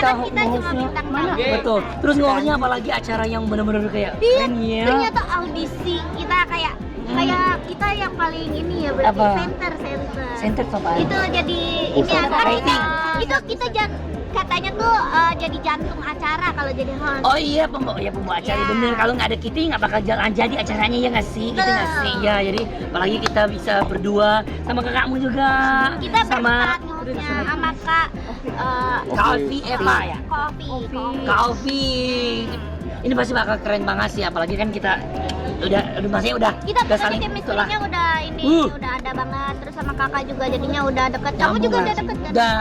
kita kan kita cuma nge-hostnya. bintang Mana? tamu. Betul. Terus nge-hostnya apalagi acara yang benar-benar kayak Iya, keren ya. ternyata audisi kita kayak kita yang paling ini ya berarti Apa? center. Center apa? Itu jadi ini ya kan itu kita katanya tuh jadi jantung acara kalau jadi host. Oh iya, pembawa acara Ya. bener. Kalau nggak ada kita nggak bakal jalan jadi acaranya ya nggak sih, gitu nggak sih? Ya, jadi apalagi kita bisa berdua sama kakakmu juga, Kita sama berempat sama Kak Kalvi Eva ya. Kopi. Kalvi. Ini pasti bakal keren banget sih, apalagi kan kita udah maksudnya udah Kita saling itulah. chemistry-nya udah ini udah ada banget, terus sama kakak juga jadinya udah deket. Kamu Nyambung juga udah langsung. deket kan? Udah.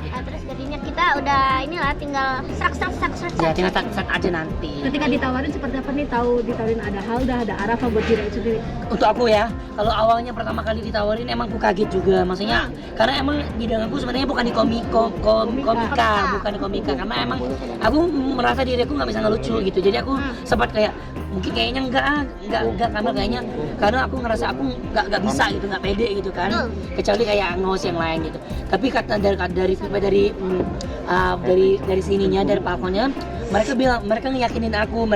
Nah, terus jadinya kita udah inilah tinggal serak. Ya tinggal set aja nanti. Ketika ditawarin seperti apa nih? Ditawarin ada Halda, ada Arafa buat Jirayut sendiri. Untuk aku ya, kalau awalnya pertama kali ditawarin emang aku kaget juga, maksudnya karena emang bidang aku sebenarnya bukan di komika, bukan di komika, karena emang aku merasa diri aku nggak bisa ngelucu gitu, jadi aku sempat kayak mungkin kayaknya enggak karena aku ngerasa aku nggak bisa gitu, nggak pede gitu kan, kecuali kayak nge-host yang lain gitu. Tapi kata dari sininya, dari Falconnya, mereka bilang, mereka ngeyakinin aku,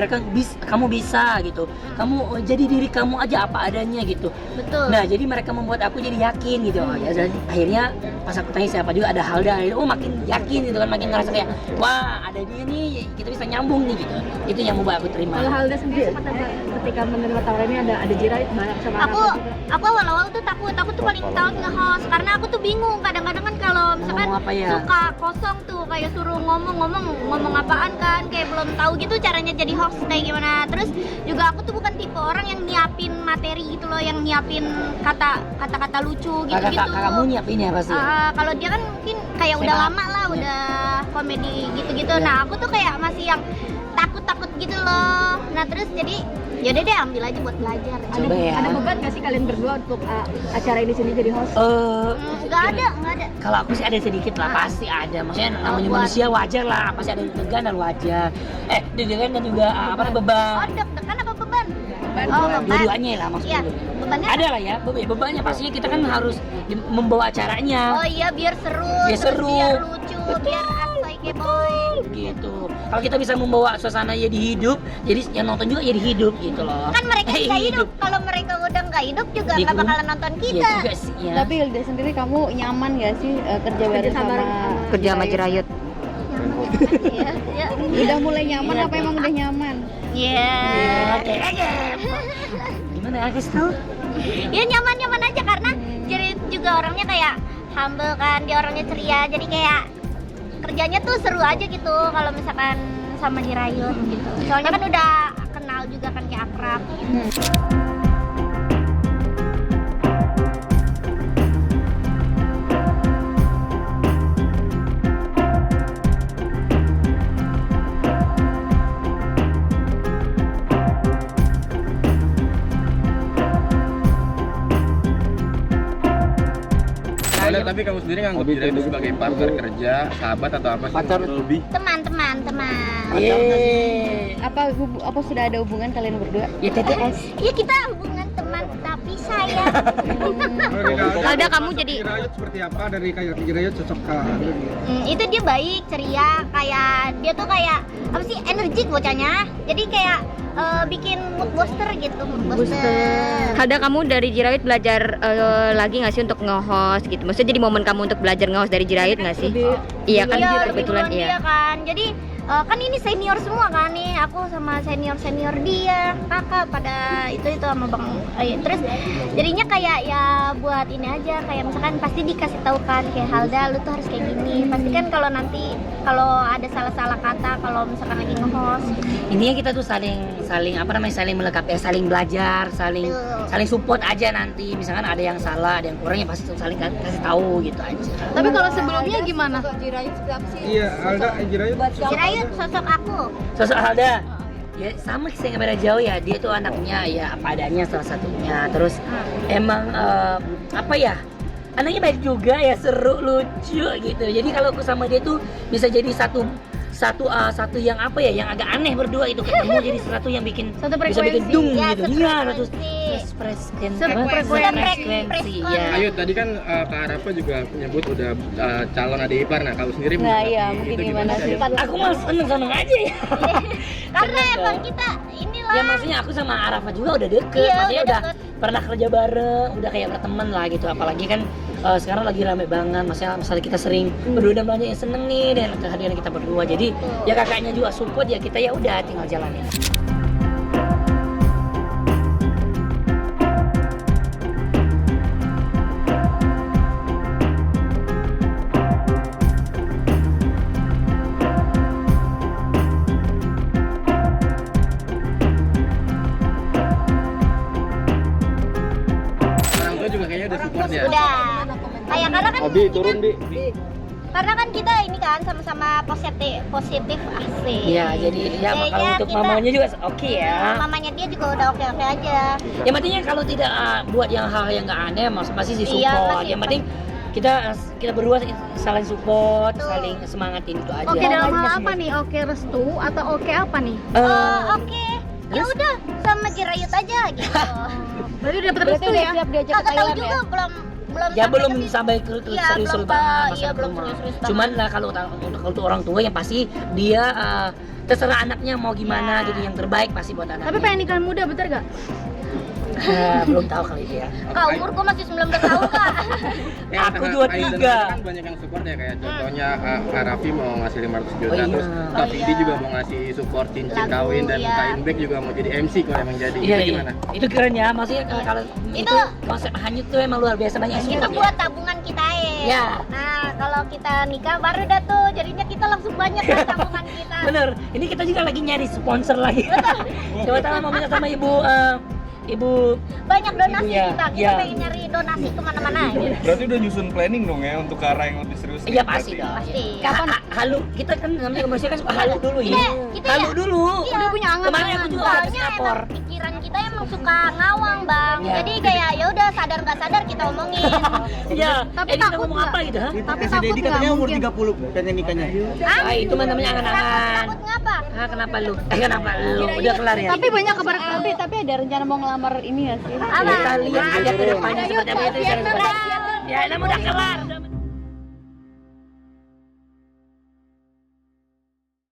kamu bisa gitu, kamu jadi diri kamu aja apa adanya gitu. Betul. Nah jadi mereka membuat aku jadi yakin gitu. Dan akhirnya pas aku tanya siapa juga ada Halda, makin yakin gitu kan, makin ngerasa kayak wah ada dia nih, kita bisa nyambung nih gitu. Itu yang membuat aku terima. Kalau Halda sendiri seperti apa ketika menerima tawaran ini? Ada Jirayut banyak sama Aku awal-awal tuh takut paling takut nge-host karena aku tuh bingung kadang-kadang kan kalau misalkan Ngomong apa ya? suka kosong tuh kayak suruh ngomong apaan kan, kayak belum tahu gitu caranya jadi host kayak gimana. Terus juga aku tuh bukan tipe orang yang nyiapin materi gitu loh, yang nyiapin kata-kata lucu gitu-gitu. Kamu nyiapin ya pasti? Kalau dia kan mungkin kayak udah lama lah, udah komedi gitu-gitu. Nah aku tuh kayak masih yang takut gitu loh. Nah terus jadi yaudah deh ambil aja buat belajar. Coba ya. Ada beban nggak sih kalian berdua untuk acara ini sini jadi host? Nggak ada. Kalau aku sih ada sedikit lah, pasti ada. Maksudnya namanya manusia wajar lah, pasti ada deg-degan dan wajar. Deg-degan dan juga beban. Oh deg-degan apa beban? Beban. Beban. Dua-duanya lah maksudnya. Iya, bebannya Ada lah ya, bebannya pastinya kita kan harus membawa acaranya. Oh iya, biar seru, Biar terus seru. biar lucu, biar asoy keboy. Gitu. Kalau kita bisa membawa suasana jadi hidup, jadi yang nonton juga jadi hidup gitu loh. Kan mereka nggak hidup. Kalau mereka udah nggak hidup juga nggak bakalan nonton kita. Iya juga sih ya. Tapi Hilda sendiri kamu nyaman gak sih kerja bareng sama Kerja sama Jirayut. Iya. Udah mulai nyaman apa emang udah nyaman? Iya. Oke aja. Gimana ya, guys tahu? Ya nyaman aja karena jadi juga orangnya kayak humble kan, dia orangnya ceria, jadi kayak kerjanya tuh seru aja gitu kalau misalkan sama Jirayut gitu. Soalnya kan udah kenal juga kan, kayak akrab gitu. Tapi kamu sendiri nganggap Jirayut itu sebagai partner kerja, sahabat atau apa sih? Pacar. Lebih. Teman. Yeay. Apa sudah ada hubungan kalian berdua? Ya TTS. Iya kita hubungan teman tapi sayang. Halda, kamu jadi Jirayut seperti apa dari kayak Jirayut cocok ke Halda? Itu dia baik, ceria, kayak dia tuh kayak apa sih, energik bocahnya. Jadi kayak bikin mood booster gitu, mood booster. Halda, kamu dari Jirayut belajar lagi nggak sih untuk nge-host gitu? Maksudnya jadi momen kamu untuk belajar nge-host dari Jirayut nggak sih? Iya kan, kebetulan iya. Dia kan. Jadi kan ini senior semua kan nih, aku sama senior dia, kakak pada itu sama bang. Terus jadinya kayak ya buat ini aja, kayak misalkan pasti dikasih tahu kan kayak Halda lu tuh harus kayak gini. Pasti kan kalau nanti ada salah-salah kata kalau misalkan lagi nge-host. Intinya kita tuh saling melengkapi, saling belajar, saling support aja nanti. Misalkan ada yang salah, ada yang kurang, ya pasti saling kasih tahu gitu aja. Tapi kalau sebelumnya gimana? Iya, Halda Jirayut. Jirayut sosok aku. Sosok Halda ya sama sih, kamera jauh ya, dia tuh anaknya ya apa adanya salah satunya. Terus emang anaknya baik juga ya, seru, lucu gitu. Jadi kalau aku sama dia tuh bisa jadi satu yang apa ya, yang agak aneh berdua itu ketemu jadi satu yang bikin Satu bisa bikin frekuensi. dung Ya, gitu. Iya, satu Frekuensi. frekuensi. Iya. Ayo tadi kan Kak Arafa juga menyebut udah calon adik ipar. Nah, kalau sendiri Nah, menanggapi iya, itu mungkin gimana Ayu? sih? Aku malah seneng aja ya. Karena Seneng emang dong. kita inilah. Ya maksudnya aku sama Arafa juga udah deket, Iya, maksudnya udah udah deket. pernah kerja bareng, udah kayak berteman lah gitu. Apalagi kan sekarang lagi rame banget, maksudnya kita sering berdua dan banyak yang seneng nih dengan kehadiran kita berdua. Jadi ya kakaknya juga support ya, kita ya udah tinggal jalanin. Orang tua juga kayaknya udah support ya. Udah. Kayak karena kan Abi turun Bi. karena kan kita ini kan sama-sama positif asik. Iya, jadi ya Jadinya kalau untuk kita- mamanya juga oke ya. Mamanya dia juga udah oke-oke aja. Yang pentingnya kalau tidak buat yang hal yang nggak aneh, masih di Iya, support. masih- Yang penting kita berdua saling support, Betul. saling semangatin itu aja. Oke dalam hal apa nih? Oke restu atau oke apa nih? Oke. Ya udah sama Jirayut aja gitu. Berarti udah dapet Berarti restu udah ya? siap diajak ke Kakak tahu Thailand juga ya? belum Ya belum ke situ. sampai Iya, serius-serius belum banget. iya, masalah belum rumah. serius-serius banget. Cuman lah kalau untuk orang tua yang pasti dia terserah anaknya mau gimana Ya. gitu, yang terbaik pasti buat anaknya. Tapi pengen nikah muda, bener gak? Belum tahu kali itu ya. Kak, umur gua masih 19 tahun, Kak. Aku Ayu 23. dan kan banyak yang support ya, kayak contohnya Kak Raffi mau ngasih 500 juta, Oh iya. terus Kak Oh Vidi iya. juga mau ngasih support cincin Lagu, kawin, dan iya. Kak Inbek juga mau jadi MC kalau emang jadi. Iya, Itu iya. gimana? Itu keren ya, maksudnya kalau itu Itu- konsep hanyut tuh emang luar biasa, banyak yang Itu support ya. buat tabungan kita Ya. Nah, kalau kita nikah baru dah tuh jadinya kita langsung banyak kan tabungan kita. Bener, ini kita juga lagi nyari sponsor lagi. Coba tahu mau minta sama ibu Banyak donasi Ibu ya, kita ya. pengen nyari donasi kemana-mana gitu. Berarti udah nyusun planning dong ya untuk ke arah yang lebih serius. Iya pasti dong. Pasti. Kapan halu kita kan namanya manusia kan suka halu dulu ya. Kita Halu ya- dulu. Iya. Udah punya angan-angan. Kemarin aku juga habis Soalnya ngapor. emang pikiran kita emang suka ngawang, Bang. Ya. Jadi kayak ya udah sadar nggak sadar kita omongin. Iya. Tapi Kita takut ngomong nggak? apa gitu? Ha? Tapi takut nggak mungkin? 30 pengen nikahnya. Ah, itu mah namanya angan-angan. takut ngapa? Ah, kenapa lu? Kenapa lu? Udah kelar ya? Tapi banyak kabar Tapi ada rencana mau ngelamar ini gak sih? Apa? Kita lihat aja ke depannya seperti apa itu. Ya, udah kelar.